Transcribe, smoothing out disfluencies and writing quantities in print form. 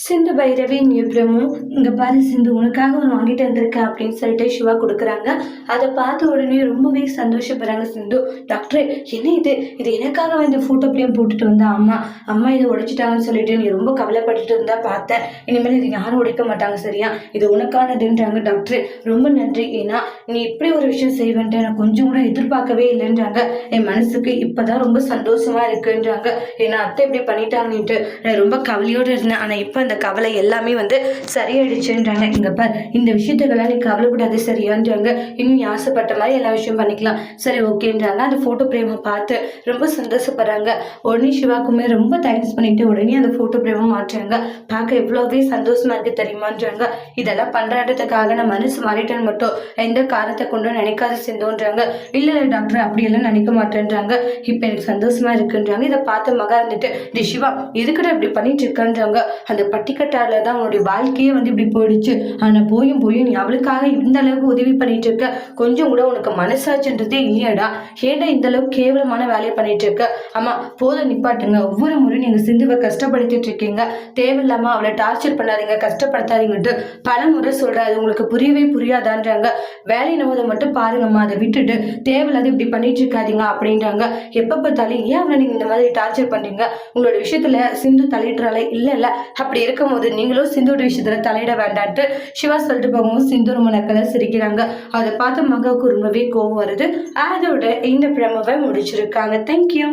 சிந்து பைரவி நியூப்ரமும் இங்கே பாரு சிந்து உனக்காக ஒன்று வாங்கிட்டு வந்திருக்கேன் அப்படின்னு சொல்லிட்டு சிவா கொடுக்குறாங்க. அதை பார்த்த உடனே ரொம்பவே சந்தோஷப்படுறாங்க சிந்து. டாக்டர் என்ன இது எனக்காக வந்து ஃபோட்டோ ஃப்ரேம் போட்டுட்டு வந்தா அம்மா இதை உடைச்சிட்டாங்கன்னு சொல்லிட்டு நீ ரொம்ப கவலைப்பட்டுட்டு இருந்தா பார்த்தேன். இனிமேல் இது யாரும் உடைக்க மாட்டாங்க சரியா, இது உனக்கானதுன்றாங்க. டாக்டர் ரொம்ப நன்றி, ஏன்னா நீ இப்படி ஒரு விஷயம் செய்வேன்ட்டு நான் கொஞ்சம் கூட எதிர்பார்க்கவே இல்லைன்றாங்க. என் மனசுக்கு இப்போதான் ரொம்ப சந்தோஷமா இருக்குன்றாங்க. ஏன்னா அத்தை இப்படி பண்ணிட்டாங்கன்னுட்டு நான் ரொம்ப கவலையோடு இருந்தேன். ஆனால் இப்போ அந்த கவலை எல்லாமே வந்து சரியாயிடுச்சுன்றாங்க. இங்க பார், இந்த விஷயத்துக்கெல்லாம் நீ கவலைப்படாது சரியான்றாங்க. இன்னும் நீ ஆசைப்பட்ட மாதிரி எல்லா விஷயம் பண்ணிக்கலாம் சரி ஓகேன்றாங்க. அந்த போட்டோ பிரேமை பார்த்து ரொம்ப சந்தோஷப்படுறாங்க. உடனே சிவாக்குமே ரொம்ப தேங்க்ஸ் பண்ணிட்டு உடனே அந்த போட்டோ பிரேமை மாற்றுறாங்க. பார்க்க எவ்வளோவே சந்தோஷமா இருக்கு தெரியுமான்றாங்க. இதெல்லாம் பண்றதுக்காக நான் மனசு மாறிட்டேன்னு மட்டும் எந்த காரணத்தை கொண்டும் நினைக்காத செஞ்சோன்றாங்க. இல்ல டாக்டர் அப்படியெல்லாம் நினைக்க மாட்டேன்றாங்க. இப்ப எனக்கு சந்தோஷமா இருக்குன்றாங்க. இதை பார்த்து மகா இருந்துட்டு டி சிவா எதுக்கிட்ட இப்படி பண்ணிட்டு இருக்கான்றாங்க. அந்த பட்டிக்கட்டால தான் அவனுடைய வாழ்க்கையே வந்து இப்படி போயிடுச்சு. ஆனா போயும் நீ அவளுக்காக இந்த அளவுக்கு உதவி பண்ணிட்டு இருக்க, கொஞ்சம் கூட உனக்கு மனசாச்சுன்றதே இல்லையாடா? ஏன்டா இந்த அளவுக்கு கேவலமான வேலையை பண்ணிட்டு இருக்க? ஆமா போதும் நிப்பாட்டுங்க. ஒவ்வொரு முறை நீங்க சிந்துவை கஷ்டப்படுத்திட்டு இருக்கீங்க. தேவையில்லாம அவளை டார்ச்சர் பண்ணாதீங்க, கஷ்டப்படுத்தாதீங்கட்டு பல முறை சொல்றாரு. உங்களுக்கு புரியவே புரியாதான்றாங்க. வேலை நோதை மட்டும் பாருங்கம்மா, அதை விட்டுட்டு தேவையில்லாத இப்படி பண்ணிட்டு இருக்காதீங்க அப்படின்றாங்க. எப்ப பார்த்தாலும் ஏன் அவனை நீங்க இந்த மாதிரி டார்ச்சர் பண்றீங்க? உங்களோட விஷயத்துல சிந்து தலையிடுறாளே இல்ல அப்படி இருக்கும்போது நீங்களும் சிந்துவோட விஷயத்துல தலையிட வேண்டான்ட்டு சிவா சொல்லிட்டு போகும்போது சிந்து ரொம்ப நக்கலா சிரிக்கிறாங்க. அதை பார்த்து மகாவுக்கு ரொம்பவே கோவம் வருது. அதோட இந்த பிரமவை முடிச்சிருக்காங்க. தேங்க்யூ.